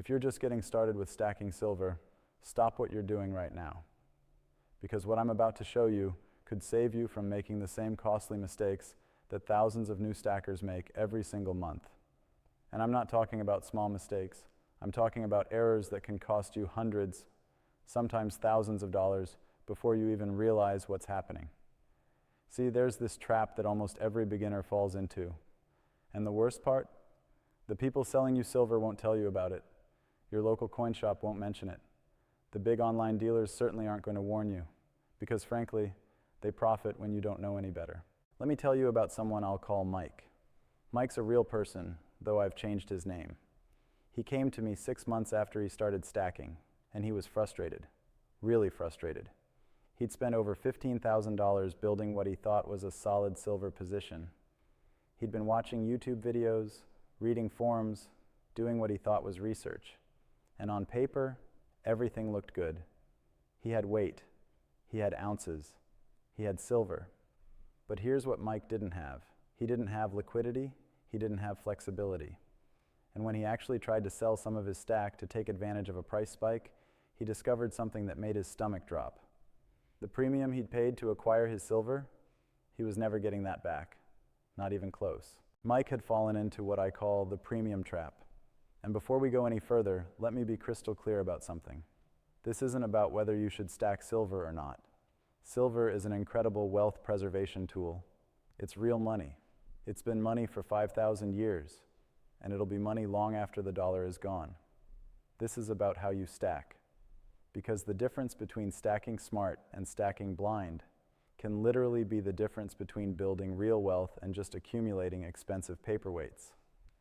If you're just getting started with stacking silver, stop what you're doing right now. Because what I'm about to show you could save you from making the same costly mistakes that thousands of new stackers make every single month. And I'm not talking about small mistakes. I'm talking about errors that can cost you hundreds, sometimes thousands of dollars before you even realize what's happening. See, there's this trap that almost every beginner falls into. And the worst part? The people selling you silver won't tell you about it. Your local coin shop won't mention it. The big online dealers certainly aren't going to warn you, because frankly, they profit when you don't know any better. Let me tell you about someone I'll call Mike. Mike's a real person, though I've changed his name. He came to me 6 months after he started stacking, and he was frustrated, really frustrated. He'd spent over $15,000 building what he thought was a solid silver position. He'd been watching YouTube videos, reading forums, doing what he thought was research. And on paper, everything looked good. He had weight, he had ounces, he had silver. But here's what Mike didn't have. He didn't have liquidity, he didn't have flexibility. And when he actually tried to sell some of his stack to take advantage of a price spike, he discovered something that made his stomach drop. The premium he'd paid to acquire his silver, he was never getting that back, not even close. Mike had fallen into what I call the premium trap. And before we go any further, let me be crystal clear about something. This isn't about whether you should stack silver or not. Silver is an incredible wealth preservation tool. It's real money. It's been money for 5,000 years, and it'll be money long after the dollar is gone. This is about how you stack. Because the difference between stacking smart and stacking blind can literally be the difference between building real wealth and just accumulating expensive paperweights.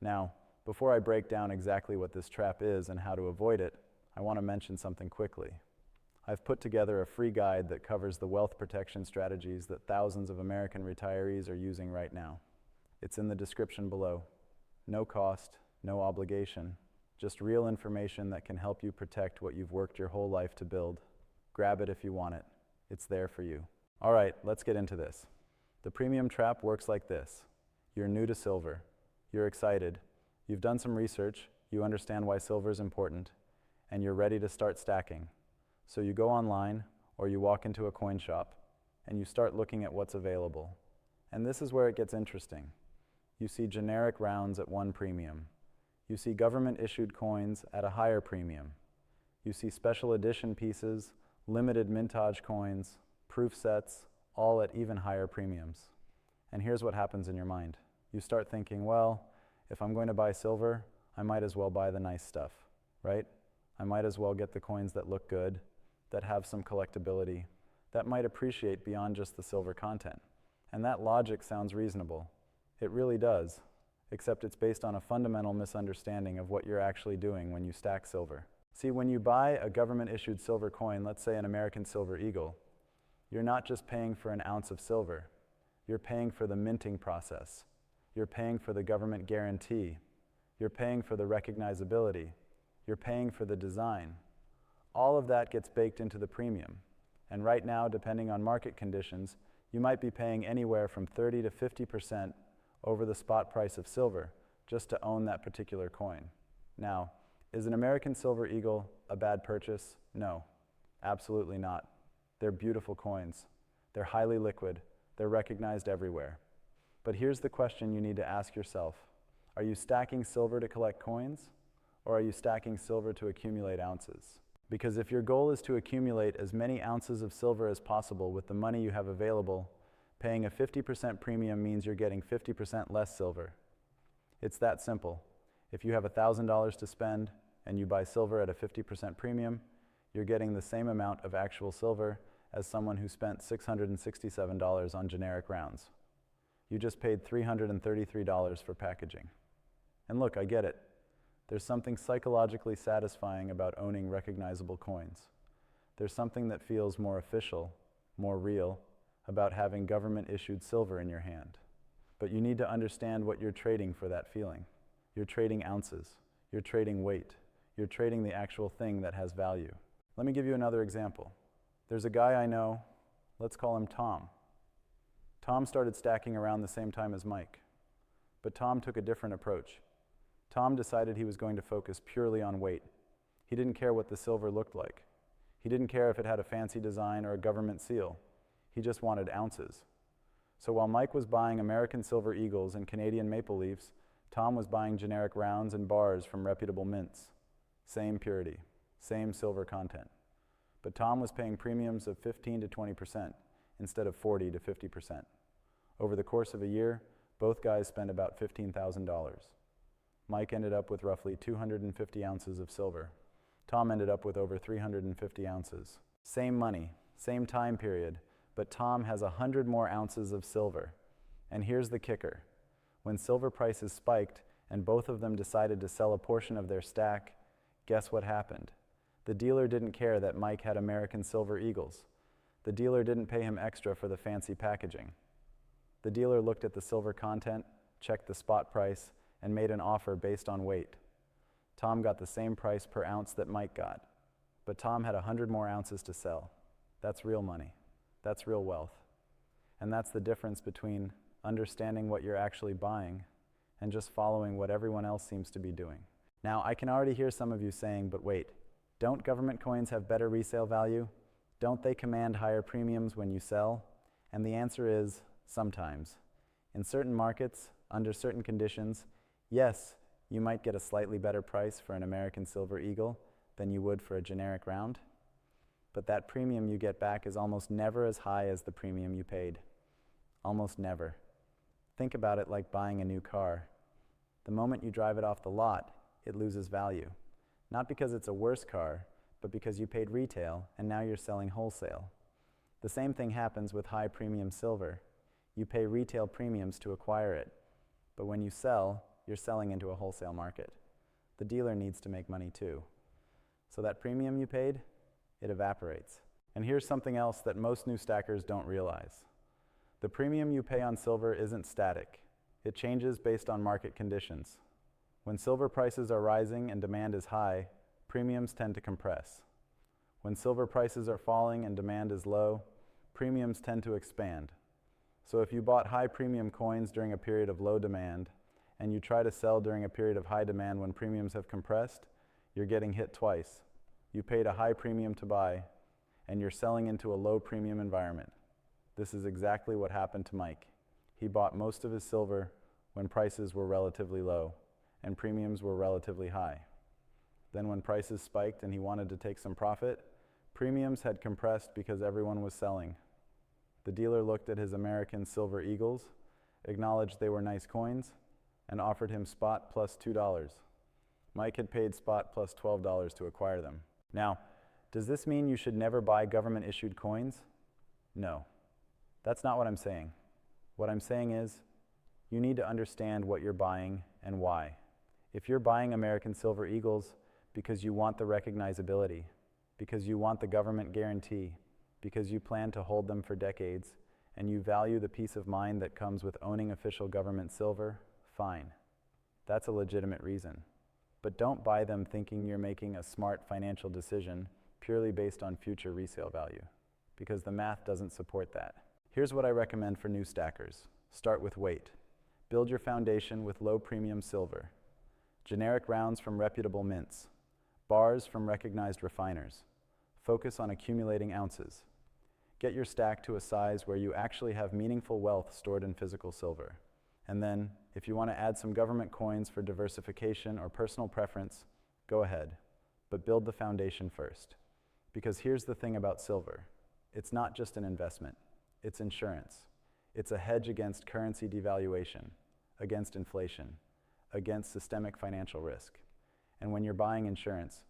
Now, before I break down exactly what this trap is and how to avoid it, I want to mention something quickly. I've put together a free guide that covers the wealth protection strategies that thousands of American retirees are using right now. It's in the description below. No cost, no obligation, just real information that can help you protect what you've worked your whole life to build. Grab it if you want it. It's there for you. All right, let's get into this. The premium trap works like this. You're new to silver. You're excited. You've done some research. You understand why silver is important. And you're ready to start stacking. So you go online or you walk into a coin shop and you start looking at what's available. And this is where it gets interesting. You see generic rounds at one premium. You see government-issued coins at a higher premium. You see special edition pieces, limited mintage coins, proof sets, all at even higher premiums. And here's what happens in your mind. You start thinking, well, if I'm going to buy silver, I might as well buy the nice stuff, right? I might as well get the coins that look good, that have some collectability, that might appreciate beyond just the silver content. And that logic sounds reasonable. It really does, except it's based on a fundamental misunderstanding of what you're actually doing when you stack silver. See, when you buy a government-issued silver coin, let's say an American Silver Eagle, you're not just paying for an ounce of silver. You're paying for the minting process. You're paying for the government guarantee. You're paying for the recognizability. You're paying for the design. All of that gets baked into the premium. And right now, depending on market conditions, you might be paying anywhere from 30 to 50% over the spot price of silver just to own that particular coin. Now, is an American Silver Eagle a bad purchase? No, absolutely not. They're beautiful coins. They're highly liquid. They're recognized everywhere. But here's the question you need to ask yourself. Are you stacking silver to collect coins, or are you stacking silver to accumulate ounces? Because if your goal is to accumulate as many ounces of silver as possible with the money you have available, paying a 50% premium means you're getting 50% less silver. It's that simple. If you have $1,000 to spend and you buy silver at a 50% premium, you're getting the same amount of actual silver as someone who spent $667 on generic rounds. You just paid $333 for packaging. And look, I get it. There's something psychologically satisfying about owning recognizable coins. There's something that feels more official, more real, about having government-issued silver in your hand. But you need to understand what you're trading for that feeling. You're trading ounces. You're trading weight. You're trading the actual thing that has value. Let me give you another example. There's a guy I know, let's call him Tom. Tom started stacking around the same time as Mike. But Tom took a different approach. Tom decided he was going to focus purely on weight. He didn't care what the silver looked like. He didn't care if it had a fancy design or a government seal. He just wanted ounces. So while Mike was buying American Silver Eagles and Canadian Maple Leafs, Tom was buying generic rounds and bars from reputable mints. Same purity, same silver content. But Tom was paying premiums of 15 to 20% instead of 40 to 50%. Over the course of a year, both guys spent about $15,000. Mike ended up with roughly 250 ounces of silver. Tom ended up with over 350 ounces. Same money, same time period, but Tom has 100 more ounces of silver. And here's the kicker. When silver prices spiked and both of them decided to sell a portion of their stack, guess what happened? The dealer didn't care that Mike had American Silver Eagles. The dealer didn't pay him extra for the fancy packaging. The dealer looked at the silver content, checked the spot price, and made an offer based on weight. Tom got the same price per ounce that Mike got, but Tom had 100 more ounces to sell. That's real money. That's real wealth. And that's the difference between understanding what you're actually buying and just following what everyone else seems to be doing. Now, I can already hear some of you saying, but wait, don't government coins have better resale value? Don't they command higher premiums when you sell? And the answer is, sometimes. In certain markets, under certain conditions, yes, you might get a slightly better price for an American Silver Eagle than you would for a generic round, but that premium you get back is almost never as high as the premium you paid. Almost never. Think about it like buying a new car. The moment you drive it off the lot, it loses value. Not because it's a worse car, but because you paid retail and now you're selling wholesale. The same thing happens with high premium silver. You pay retail premiums to acquire it, but when you sell, you're selling into a wholesale market. The dealer needs to make money too. So that premium you paid, it evaporates. And here's something else that most new stackers don't realize. The premium you pay on silver isn't static. It changes based on market conditions. When silver prices are rising and demand is high, premiums tend to compress. When silver prices are falling and demand is low, premiums tend to expand. So if you bought high premium coins during a period of low demand, and you try to sell during a period of high demand when premiums have compressed, you're getting hit twice. You paid a high premium to buy, and you're selling into a low premium environment. This is exactly what happened to Mike. He bought most of his silver when prices were relatively low, and premiums were relatively high. Then when prices spiked and he wanted to take some profit, premiums had compressed because everyone was selling. The dealer looked at his American Silver Eagles, acknowledged they were nice coins, and offered him spot plus $2. Mike had paid spot plus $12 to acquire them. Now, does this mean you should never buy government-issued coins? No. That's not what I'm saying. What I'm saying is, you need to understand what you're buying and why. If you're buying American Silver Eagles because you want the recognizability, because you want the government guarantee, because you plan to hold them for decades, and you value the peace of mind that comes with owning official government silver, fine. That's a legitimate reason. But don't buy them thinking you're making a smart financial decision purely based on future resale value, because the math doesn't support that. Here's what I recommend for new stackers. Start with weight. Build your foundation with low premium silver. Generic rounds from reputable mints. Bars from recognized refiners. Focus on accumulating ounces. Get your stack to a size where you actually have meaningful wealth stored in physical silver. And then, if you want to add some government coins for diversification or personal preference, go ahead. But build the foundation first. Because here's the thing about silver. It's not just an investment. It's insurance. It's a hedge against currency devaluation, against inflation, against systemic financial risk. And when you're buying insurance,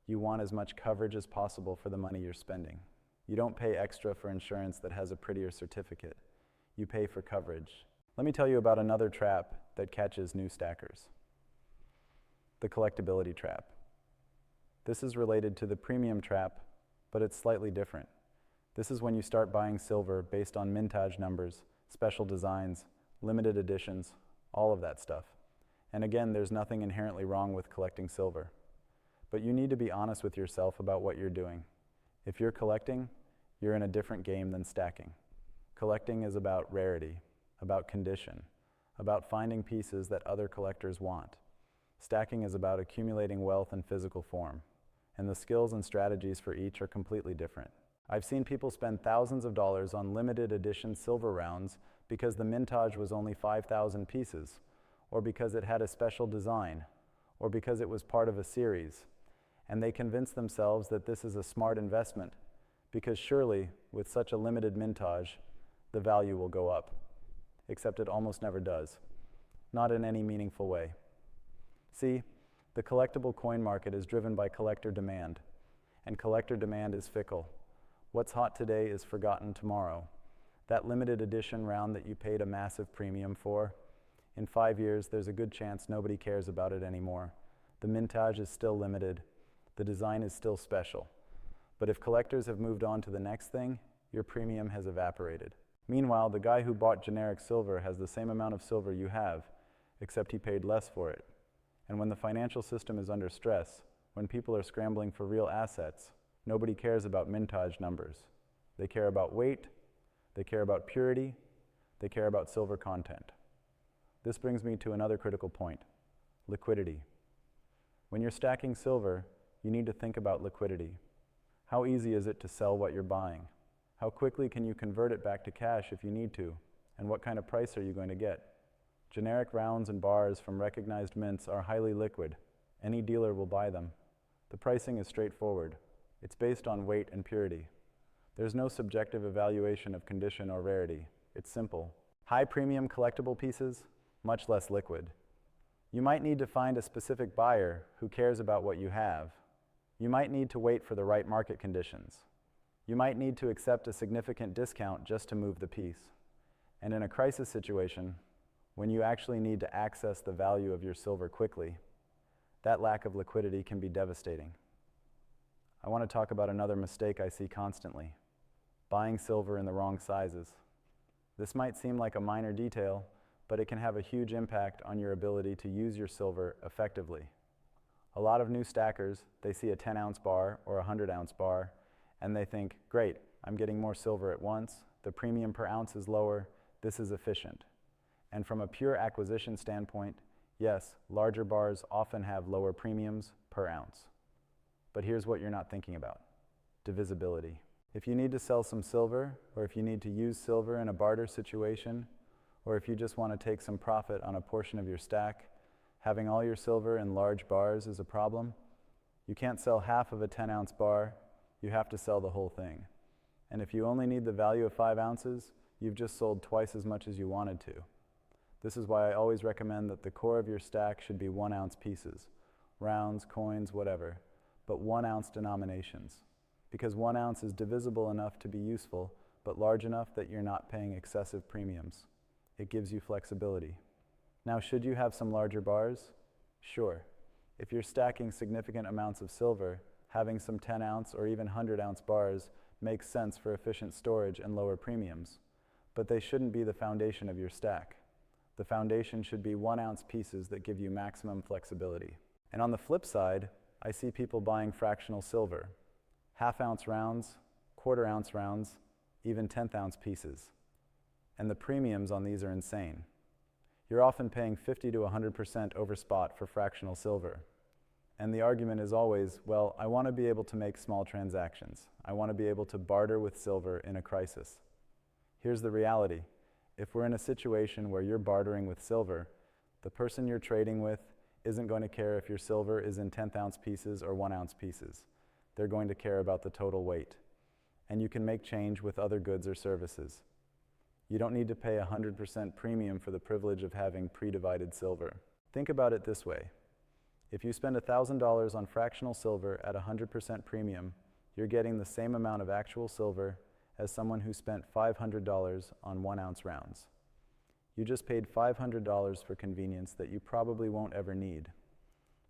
you want as much coverage as possible for the money you're spending. You don't pay extra for insurance that has a prettier certificate. You pay for coverage. Let me tell you about another trap that catches new stackers. The collectability trap. This is related to the premium trap, but it's slightly different. This is when you start buying silver based on mintage numbers, special designs, limited editions, all of that stuff. And again, there's nothing inherently wrong with collecting silver. But you need to be honest with yourself about what you're doing. If you're collecting, you're in a different game than stacking. Collecting is about rarity, about condition, about finding pieces that other collectors want. Stacking is about accumulating wealth in physical form. and the skills and strategies for each are completely different. I've seen people spend thousands of dollars on limited edition silver rounds because the mintage was only 5,000 pieces, or because it had a special design, or because it was part of a series, and they convince themselves that this is a smart investment, because surely, with such a limited mintage, the value will go up. Except it almost never does. Not in any meaningful way. See, the collectible coin market is driven by collector demand, and collector demand is fickle. What's hot today is forgotten tomorrow. That limited edition round that you paid a massive premium for, in 5 years, there's a good chance nobody cares about it anymore. The mintage is still limited. The design is still special. But if collectors have moved on to the next thing, your premium has evaporated. Meanwhile, the guy who bought generic silver has the same amount of silver you have, except he paid less for it. And when the financial system is under stress, when people are scrambling for real assets, nobody cares about mintage numbers. They care about weight, they care about purity, they care about silver content. This brings me to another critical point: liquidity. When you're stacking silver, you need to think about liquidity. How easy is it to sell what you're buying? How quickly can you convert it back to cash if you need to? And what kind of price are you going to get? Generic rounds and bars from recognized mints are highly liquid. Any dealer will buy them. The pricing is straightforward. It's based on weight and purity. There's no subjective evaluation of condition or rarity. It's simple. High premium collectible pieces, much less liquid. You might need to find a specific buyer who cares about what you have. You might need to wait for the right market conditions. You might need to accept a significant discount just to move the piece. And in a crisis situation, when you actually need to access the value of your silver quickly, that lack of liquidity can be devastating. I want to talk about another mistake I see constantly: buying silver in the wrong sizes. This might seem like a minor detail, but it can have a huge impact on your ability to use your silver effectively. A lot of new stackers, they see a 10-ounce bar or a 100-ounce bar, and they think, great, I'm getting more silver at once, the premium per ounce is lower, this is efficient. And from a pure acquisition standpoint, yes, larger bars often have lower premiums per ounce. But here's what you're not thinking about: divisibility. If you need to sell some silver, or if you need to use silver in a barter situation, or if you just want to take some profit on a portion of your stack, having all your silver in large bars is a problem. You can't sell half of a 10-ounce bar, you have to sell the whole thing. And if you only need the value of 5 ounces, you've just sold twice as much as you wanted to. This is why I always recommend that the core of your stack should be 1-ounce pieces, rounds, coins, whatever, but 1-ounce denominations. Because 1 ounce is divisible enough to be useful, but large enough that you're not paying excessive premiums. It gives you flexibility. Now, should you have some larger bars? Sure. If you're stacking significant amounts of silver, having some 10-ounce or even 100-ounce bars makes sense for efficient storage and lower premiums. But they shouldn't be the foundation of your stack. The foundation should be 1-ounce pieces that give you maximum flexibility. And on the flip side, I see people buying fractional silver, half-ounce rounds, quarter-ounce rounds, even 10th-ounce pieces. And the premiums on these are insane. You're often paying 50 to 100% over spot for fractional silver. And the argument is always, well, I want to be able to make small transactions. I want to be able to barter with silver in a crisis. Here's the reality. If we're in a situation where you're bartering with silver, the person you're trading with isn't going to care if your silver is in 10th-ounce pieces or 1-ounce pieces. They're going to care about the total weight. And you can make change with other goods or services. You don't need to pay 100% premium for the privilege of having pre-divided silver. Think about it this way. If you spend $1,000 on fractional silver at 100% premium, you're getting the same amount of actual silver as someone who spent $500 on 1-ounce rounds. You just paid $500 for convenience that you probably won't ever need.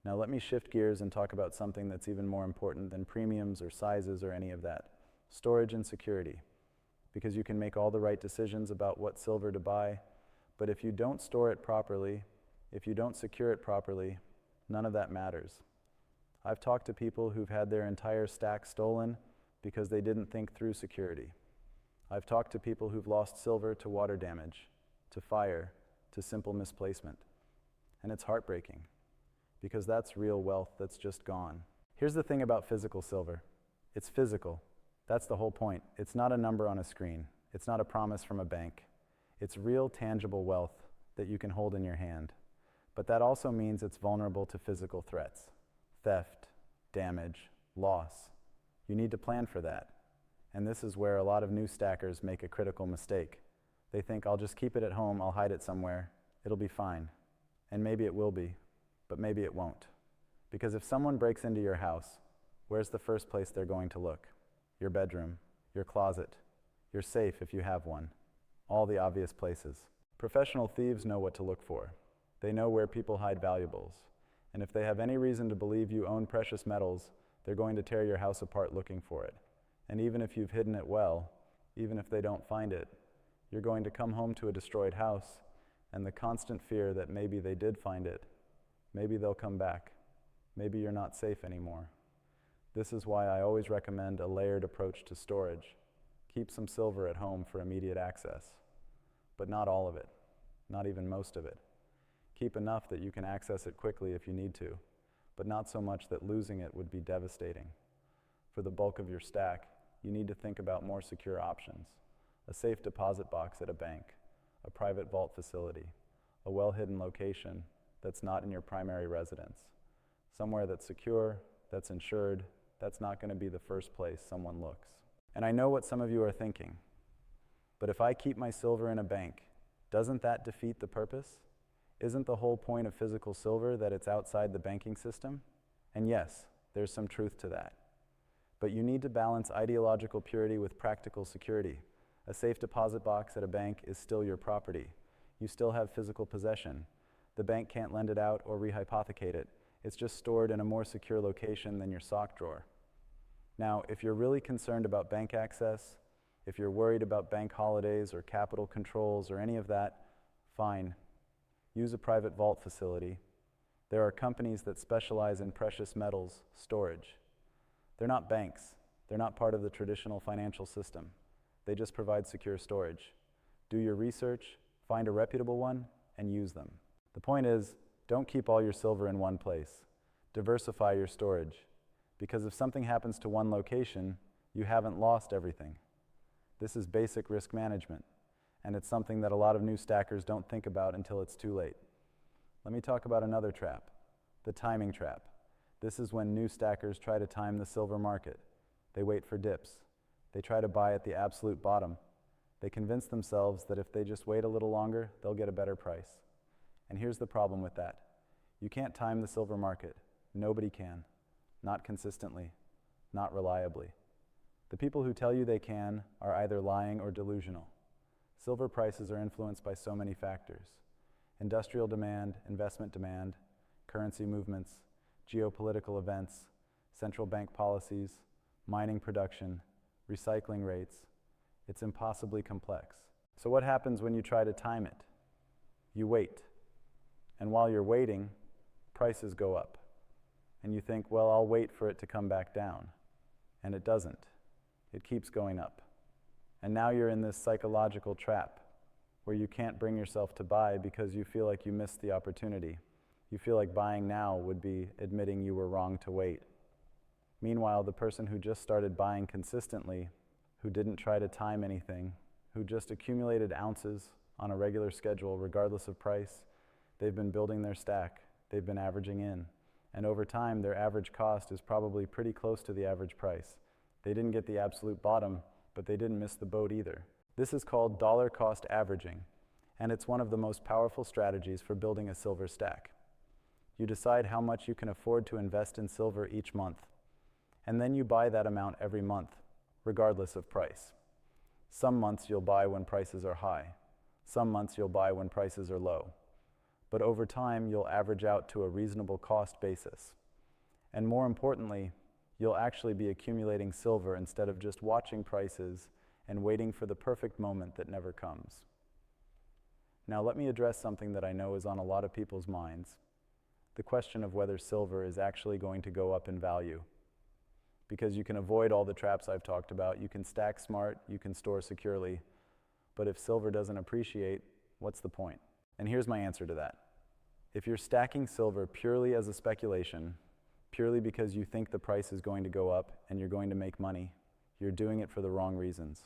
Now let me shift gears and talk about something that's even more important than premiums or sizes or any of that: storage and security. Because you can make all the right decisions about what silver to buy, but if you don't store it properly, if you don't secure it properly, none of that matters. I've talked to people who've had their entire stack stolen because they didn't think through security. I've talked to people who've lost silver to water damage, to fire, to simple misplacement. And it's heartbreaking, because that's real wealth that's just gone. Here's the thing about physical silver. It's physical. That's the whole point. It's not a number on a screen. It's not a promise from a bank. It's real, tangible wealth that you can hold in your hand. But that also means it's vulnerable to physical threats. Theft, damage, loss. You need to plan for that. And this is where a lot of new stackers make a critical mistake. They think, I'll just keep it at home, I'll hide it somewhere, it'll be fine. And maybe it will be, but maybe it won't. Because if someone breaks into your house, where's the first place they're going to look? Your bedroom, your closet, your safe if you have one. All the obvious places. Professional thieves know what to look for. They know where people hide valuables. And if they have any reason to believe you own precious metals, they're going to tear your house apart looking for it. And even if you've hidden it well, even if they don't find it, you're going to come home to a destroyed house, and the constant fear that maybe they did find it, maybe they'll come back, maybe you're not safe anymore. This is why I always recommend a layered approach to storage. Keep some silver at home for immediate access, but not all of it, not even most of it. Keep enough that you can access it quickly if you need to, but not so much that losing it would be devastating. For the bulk of your stack, you need to think about more secure options. A safe deposit box at a bank, a private vault facility, a well-hidden location that's not in your primary residence, somewhere that's secure, that's insured, that's not going to be the first place someone looks. And I know what some of you are thinking, but if I keep my silver in a bank, doesn't that defeat the purpose? Isn't the whole point of physical silver that it's outside the banking system? And yes, there's some truth to that. But you need to balance ideological purity with practical security. A safe deposit box at a bank is still your property. You still have physical possession. The bank can't lend it out or rehypothecate it. It's just stored in a more secure location than your sock drawer. Now, if you're really concerned about bank access, if you're worried about bank holidays or capital controls or any of that, fine. Use a private vault facility. There are companies that specialize in precious metals storage. They're not banks. They're not part of the traditional financial system. They just provide secure storage. Do your research, find a reputable one, and use them. The point is, don't keep all your silver in one place. Diversify your storage. Because if something happens to one location, you haven't lost everything. This is basic risk management, and it's something that a lot of new stackers don't think about until it's too late. Let me talk about another trap, the timing trap. This is when new stackers try to time the silver market. They wait for dips. They try to buy at the absolute bottom. They convince themselves that if they just wait a little longer, they'll get a better price. And here's the problem with that. You can't time the silver market. Nobody can. Not consistently. Not reliably. The people who tell you they can are either lying or delusional. Silver prices are influenced by so many factors. Industrial demand, investment demand, currency movements, geopolitical events, central bank policies, mining production, recycling rates. It's impossibly complex. So what happens when you try to time it? You wait. And while you're waiting, prices go up. And you think, well, I'll wait for it to come back down. And it doesn't. It keeps going up. And now you're in this psychological trap where you can't bring yourself to buy because you feel like you missed the opportunity. You feel like buying now would be admitting you were wrong to wait. Meanwhile, the person who just started buying consistently, who didn't try to time anything, who just accumulated ounces on a regular schedule regardless of price, they've been building their stack, they've been averaging in, and over time their average cost is probably pretty close to the average price. They didn't get the absolute bottom, but they didn't miss the boat either. This is called dollar cost averaging, and it's one of the most powerful strategies for building a silver stack. You decide how much you can afford to invest in silver each month, and then you buy that amount every month, regardless of price. Some months you'll buy when prices are high. Some months you'll buy when prices are low. But over time, you'll average out to a reasonable cost basis. And more importantly, you'll actually be accumulating silver instead of just watching prices and waiting for the perfect moment that never comes. Now let me address something that I know is on a lot of people's minds, the question of whether silver is actually going to go up in value. Because you can avoid all the traps I've talked about, you can stack smart, you can store securely, but if silver doesn't appreciate, what's the point? And here's my answer to that. If you're stacking silver purely as a speculation, purely because you think the price is going to go up and you're going to make money, you're doing it for the wrong reasons.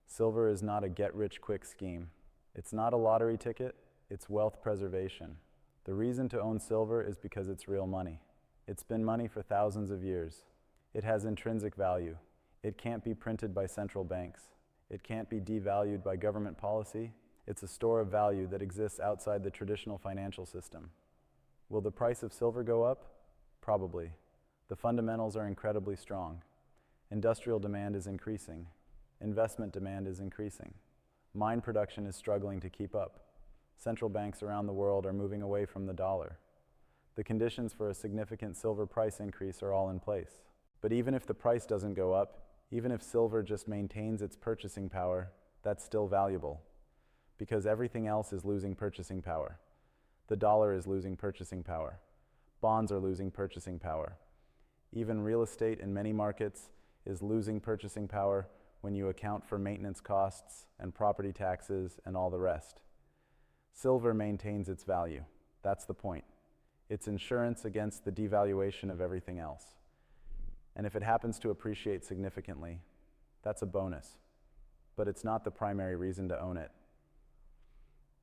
Silver is not a get-rich-quick scheme. It's not a lottery ticket, it's wealth preservation. The reason to own silver is because it's real money. It's been money for thousands of years. It has intrinsic value. It can't be printed by central banks. It can't be devalued by government policy. It's a store of value that exists outside the traditional financial system. Will the price of silver go up? Probably. The fundamentals are incredibly strong. Industrial demand is increasing. Investment demand is increasing. Mine production is struggling to keep up. Central banks around the world are moving away from the dollar. The conditions for a significant silver price increase are all in place. But even if the price doesn't go up, even if silver just maintains its purchasing power, that's still valuable. Because everything else is losing purchasing power. The dollar is losing purchasing power. Bonds are losing purchasing power. Even real estate in many markets is losing purchasing power when you account for maintenance costs and property taxes and all the rest. Silver maintains its value. That's the point. It's insurance against the devaluation of everything else. And if it happens to appreciate significantly, that's a bonus. But it's not the primary reason to own it.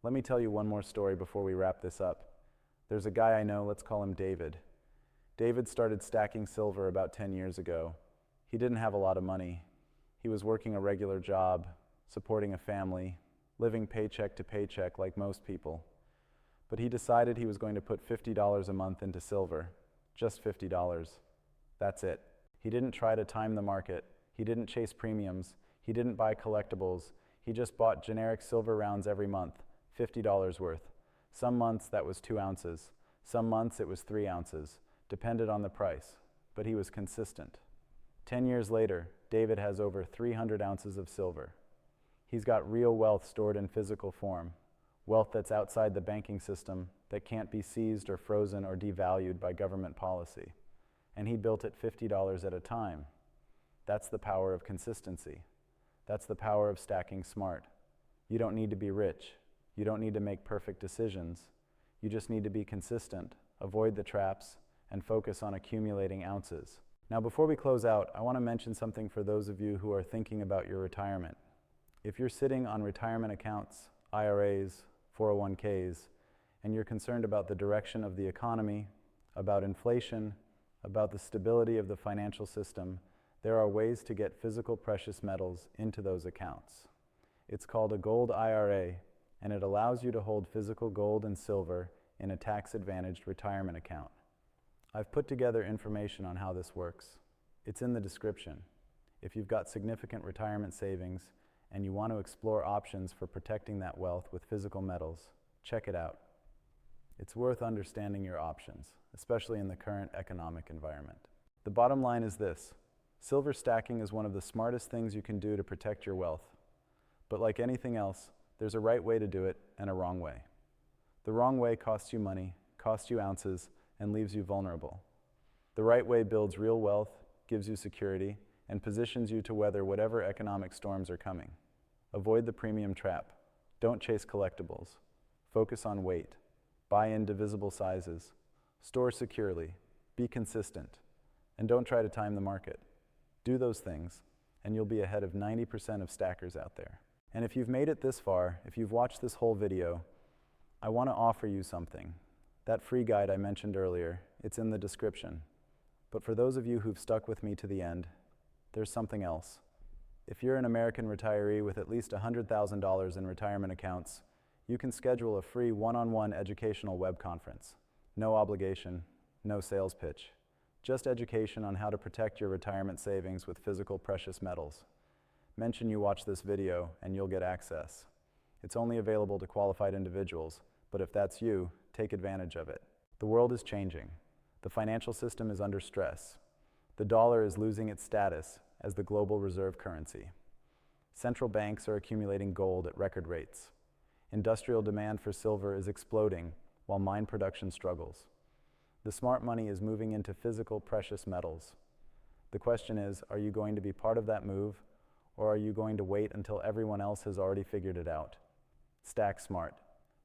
Let me tell you one more story before we wrap this up. There's a guy I know, let's call him David. David started stacking silver about 10 years ago. He didn't have a lot of money. He was working a regular job, supporting a family, living paycheck to paycheck like most people. But he decided he was going to put $50 a month into silver. Just $50. That's it. He didn't try to time the market. He didn't chase premiums. He didn't buy collectibles. He just bought generic silver rounds every month, $50 worth. Some months that was 2 ounces. Some months it was 3 ounces. Depended on the price. But he was consistent. 10 years later, David has over 300 ounces of silver. He's got real wealth stored in physical form. Wealth that's outside the banking system, that can't be seized or frozen or devalued by government policy. And he built it $50 at a time. That's the power of consistency. That's the power of stacking smart. You don't need to be rich. You don't need to make perfect decisions. You just need to be consistent, avoid the traps, and focus on accumulating ounces. Now, before we close out, I want to mention something for those of you who are thinking about your retirement. If you're sitting on retirement accounts, IRAs, 401ks, and you're concerned about the direction of the economy, about inflation, about the stability of the financial system, there are ways to get physical precious metals into those accounts. It's called a gold IRA, and it allows you to hold physical gold and silver in a tax-advantaged retirement account. I've put together information on how this works. It's in the description. If you've got significant retirement savings and you want to explore options for protecting that wealth with physical metals, check it out. It's worth understanding your options, especially in the current economic environment. The bottom line is this: silver stacking is one of the smartest things you can do to protect your wealth. But like anything else, there's a right way to do it and a wrong way. The wrong way costs you money, costs you ounces, and leaves you vulnerable. The right way builds real wealth, gives you security, and positions you to weather whatever economic storms are coming. Avoid the premium trap. Don't chase collectibles. Focus on weight. Buy in divisible sizes. Store securely. Be consistent. And don't try to time the market. Do those things, and you'll be ahead of 90% of stackers out there. And if you've made it this far, if you've watched this whole video, I want to offer you something. That free guide I mentioned earlier, it's in the description. But for those of you who've stuck with me to the end, there's something else. If you're an American retiree with at least $100,000 in retirement accounts, you can schedule a free one-on-one educational web conference. No obligation, no sales pitch. Just education on how to protect your retirement savings with physical precious metals. Mention you watch this video and you'll get access. It's only available to qualified individuals, but if that's you, take advantage of it. The world is changing. The financial system is under stress. The dollar is losing its status as the global reserve currency. Central banks are accumulating gold at record rates. Industrial demand for silver is exploding while mine production struggles. The smart money is moving into physical precious metals. The question is, are you going to be part of that move, or are you going to wait until everyone else has already figured it out? Stack smart,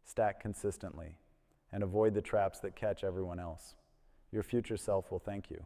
stack consistently, and avoid the traps that catch everyone else. Your future self will thank you.